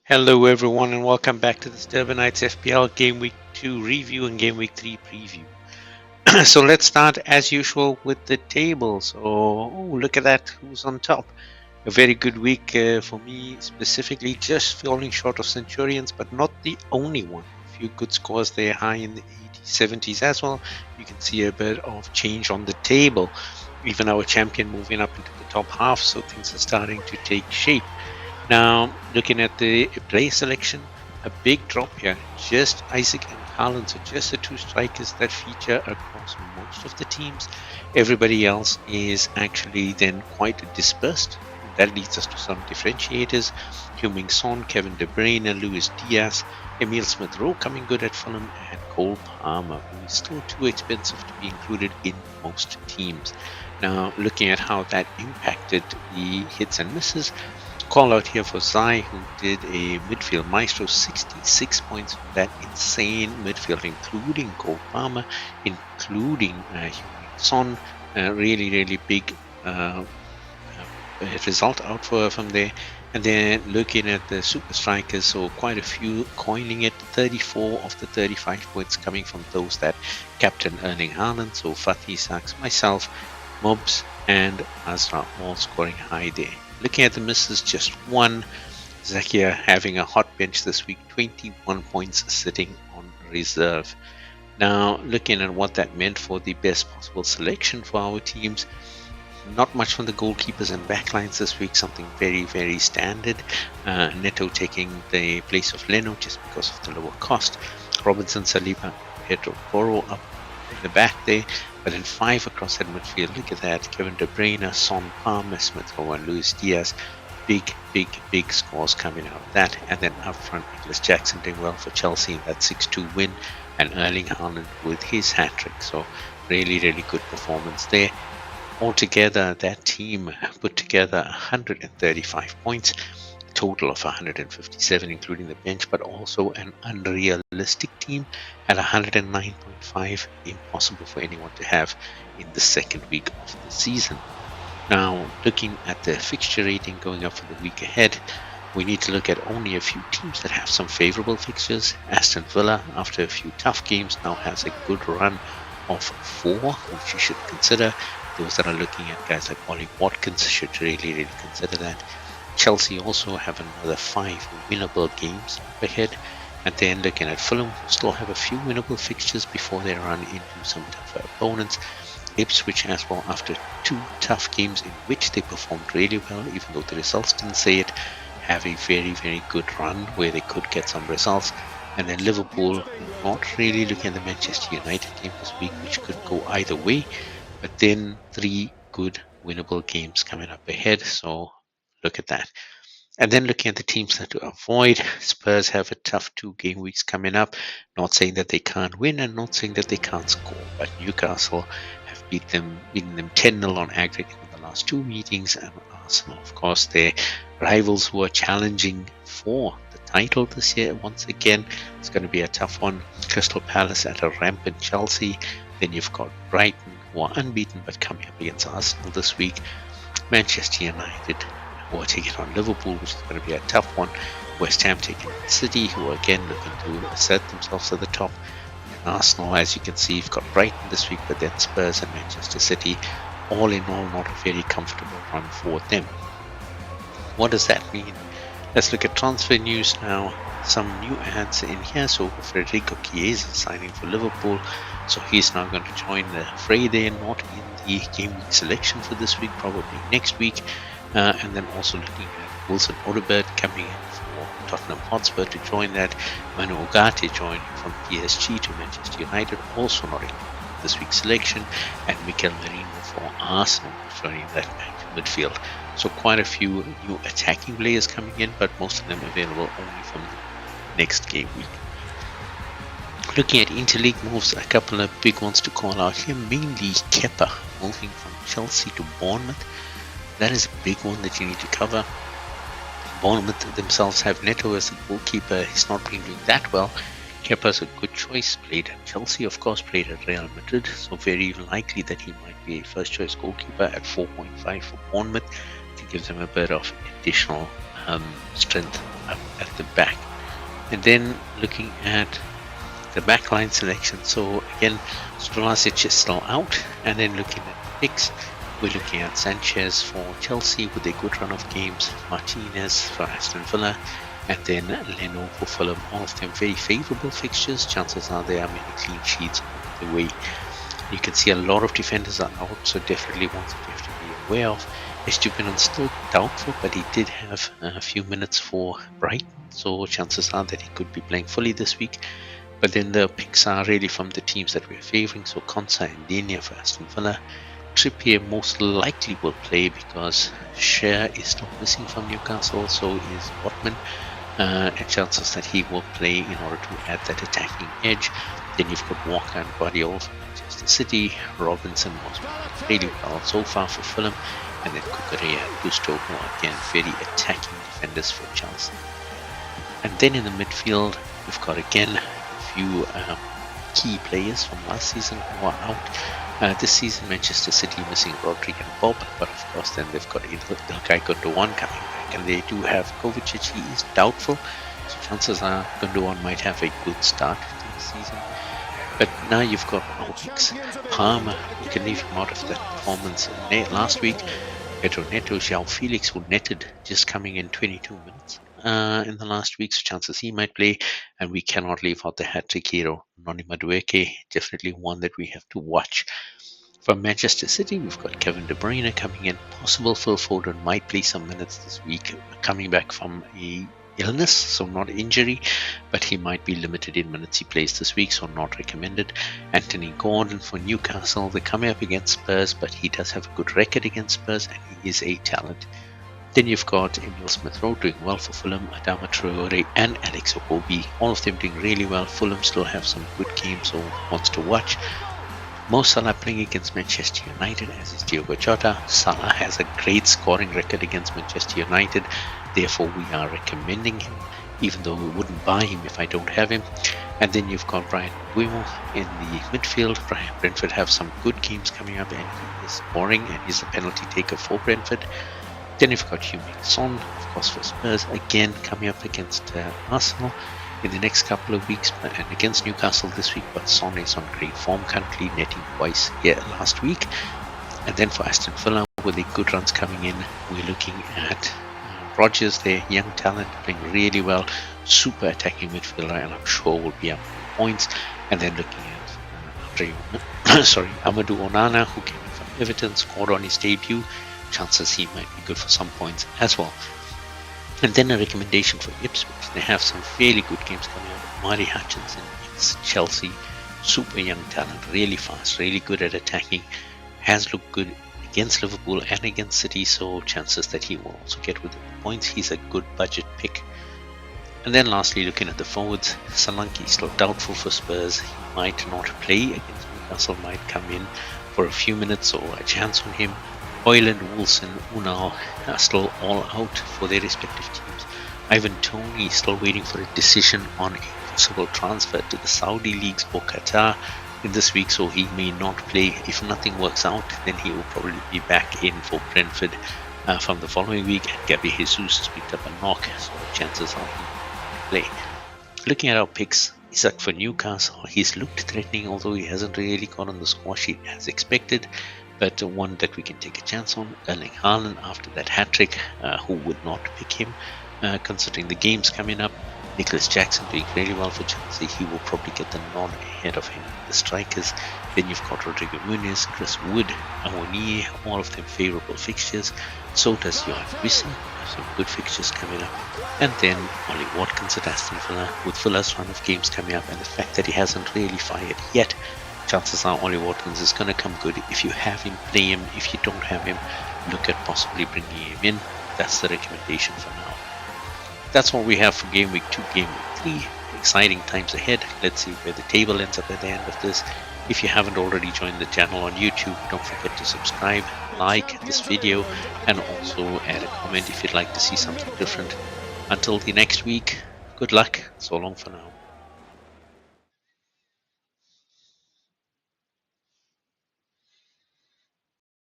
Hello everyone and welcome back to this Durbanites FPL Game Week 2 review and Game Week 3 preview. So let's start as usual with the table. So look at that, who's on top. A very good week for me specifically, just falling short of Centurions, but not the only one. A few good scores there, high in the 80s, 70s as well. You can see a bit of change on the table. Even our champion moving up into the top half, so things are starting to take shape. Now, looking at the play selection, a big drop here. Just Isaac and Haaland, so just the two strikers that feature across most of the teams. Everybody else is actually then quite dispersed. That leads us to some differentiators. Heung-min Son, Kevin De Bruyne, Luis Diaz, Emil Smith-Rowe coming good at Fulham, and Cole Palmer, who is still too expensive to be included in most teams. Now, looking at how that impacted the hits and misses, call out here for Zai, who did a midfield maestro, 66 points from that insane midfield, including Cole Palmer, including Heung-min Son. Really big result out from there. And then looking at the super strikers, so quite a few coining it. 34 of the 35 points coming from those that captain Erling Haaland, so Fatih Sachs, myself, Mobs, and Azra all scoring high there. Looking at the misses, just one. Zakia having a hot bench this week, 21 points sitting on reserve. Now, looking at what that meant for the best possible selection for our teams, not much from the goalkeepers and backlines this week, something very standard. Neto taking the place of Leno just because of the lower cost. Robinson, Saliba, Pedro Porro up in the back there, but then 5 across that midfield. Look at that, Kevin De Bruyne, Son, Palmer, Smith-Rowe and Luis Diaz. Big scores coming out of that. And then up front, Nicholas Jackson doing well for Chelsea in that 6-2 win, and Erling Haaland with his hat-trick. So really good performance there. Altogether, that team put together 135 points, a total of 157 including the bench, but also an unrealistic team at 109.5, impossible for anyone to have in the second week of the season. Now, looking at the fixture rating going up for the week ahead, we need to look at only a few teams that have some favorable fixtures. Aston Villa, after a few tough games, now has a good run of 4, which you should consider. Those that are looking at guys like Ollie Watkins should really consider that. Chelsea also have another 5 winnable games up ahead. And then looking at Fulham, who still have a few winnable fixtures before they run into some tougher opponents. Ipswich as well, after 2 tough games in which they performed really well, even though the results didn't say it, have a very good run where they could get some results. And then Liverpool, not really looking at the Manchester United game this week, which could go either way. But then 3 good winnable games coming up ahead, so look at that. And then looking at the teams that to avoid, Spurs have a tough 2 game weeks coming up. Not saying that they can't win and not saying that they can't score, but Newcastle have beaten them 10-0 on aggregate in the last 2 meetings, and Arsenal, of course, their rivals who are challenging for the title this year once again. It's going to be a tough one. Crystal Palace at a rampant Chelsea. Then you've got Brighton, who are unbeaten but coming up against Arsenal this week. Manchester United, who are taking on Liverpool, which is going to be a tough one. West Ham taking on City, who are again looking to assert themselves at the top. And Arsenal, as you can see, you've got Brighton this week, but then Spurs and Manchester City. All in all, not a very comfortable run for them. What does that mean? Let's look at transfer news now. Some new ads in here. So Federico Chiesa signing for Liverpool, so he's now going to join the fray there, not in the game week selection for this week, probably next week. And then also looking at Wilson Odobert coming in for Tottenham Hotspur to join that. Manu Ugarte joining from PSG to Manchester United, also not in this week's selection, and Mikel Merino for Arsenal joining that midfield. So quite a few new attacking players coming in, but most of them available only from the next game week. Looking at interleague moves, a couple of big ones to call out here, mainly Kepa moving from Chelsea to Bournemouth. That is a big one that you need to cover. Bournemouth themselves have Neto as a goalkeeper. He's not been doing that well. Kepa's a good choice. Played at Chelsea, of course, played at Real Madrid, so very likely that he might be a first choice goalkeeper at 4.5 for Bournemouth to give them a bit of additional strength up at the back. And then looking at the backline selection, so again, Stolasic is still out, and then looking at the picks, we're looking at Sanchez for Chelsea with a good run of games, Martinez for Aston Villa, and then Leno for Fulham. All of them very favourable fixtures. Chances are there are many clean sheets on the way. You can see a lot of defenders are out, so definitely ones that you have to be aware of. Estupinan still doubtful, but he did have a few minutes for Brighton, so chances are that he could be playing fully this week. But then the picks are really from the teams that we're favouring, so Konsa and Denia for Aston Villa. Trippier most likely will play because Scher is still missing from Newcastle, so is Botman. And chances that he will play in order to add that attacking edge. Then you've got Walker and Guardiola for Manchester City. Robinson was really well so far for Fulham. And then Cucurella and Gusto, who are again very attacking defenders for Chelsea. And then in the midfield, we've got again a few key players from last season who are out. This season, Manchester City missing Rodri and Bob, but of course then they've got Ilkay Gundogan coming back, and they do have Kovacic. He is doubtful, so chances are Gundogan might have a good start to the season. But now you've got Alex Palmer, you can leave him out of that performance last week. Pedro Neto, João Felix, who netted just coming in 22 minutes in the last week, so chances he might play. And we cannot leave out the hat-trick hero, Noni Madueke, definitely one that we have to watch. From Manchester City, we've got Kevin De Bruyne coming in. Possible Phil Foden might play some minutes this week, coming back from a illness, so not injury, but he might be limited in minutes he plays this week, so not recommended. Anthony Gordon for Newcastle, they're coming up against Spurs, but he does have a good record against Spurs and he is a talent. Then you've got Emil Smith-Rowe doing well for Fulham, Adama Traore and Alex Okobi, all of them doing really well. Fulham still have some good games, so wants to watch. Mo Salah playing against Manchester United, as is Diogo Jota. Salah has a great scoring record against Manchester United, therefore we are recommending him, even though we wouldn't buy him if I don't have him. And then you've got Brian Mbeumo in the midfield. Brentford have some good games coming up and he is scoring and he's a penalty taker for Brentford. Then you've got Heung-min Son, of course, for Spurs, again coming up against Arsenal in the next couple of weeks, and against Newcastle this week, but Son is on great form currently, netting twice last week. And then for Aston Villa, with the good runs coming in, we're looking at Rodgers, their young talent, playing really well, super attacking midfielder, and I'm sure will be up points. And then looking at Amadou Onana, who came in from Everton, scored on his debut. Chances he might be good for some points as well. And then a recommendation for Ipswich. They have some fairly good games coming up. Mari Hutchinson is Chelsea, super young talent, really fast, really good at attacking, has looked good against Liverpool and against City, so chances that he will also get with the points. He's a good budget pick. And then lastly, looking at the forwards, Solanke is still doubtful for Spurs. He might not play against Newcastle, might come in for a few minutes or a chance on him. Hoyland, Wilson, Unal are still all out for their respective teams. Ivan Toney is still waiting for a decision on a possible transfer to the Saudi leagues or Qatar in this week, so he may not play. If nothing works out, then he will probably be back in for Brentford from the following week. And Gabi Jesus has picked up a knock, so chances are he will play. Looking at our picks, Isak for Newcastle, he's looked threatening, although he hasn't really got on the score sheet as expected. But one that we can take a chance on, Erling Haaland after that hat-trick, who would not pick him considering the games coming up. Nicholas Jackson doing very well for Chelsea, he will probably get the nod ahead of him. The strikers, then you've got Rodrigo Muniz, Chris Wood, Awoniyi, all of them favourable fixtures. So does Johan Wissa, some good fixtures coming up. And then Ollie Watkins at Aston Villa, with Villa's run of games coming up and the fact that he hasn't really fired yet. Chances are Ollie Watkins is going to come good. If you have him, play him. If you don't have him, look at possibly bringing him in. That's the recommendation for now. That's what we have for Game Week 2, Game Week 3. Exciting times ahead. Let's see where the table ends up at the end of this. If you haven't already joined the channel on YouTube, don't forget to subscribe, like this video, and also add a comment if you'd like to see something different. Until the next week, good luck. So long for now.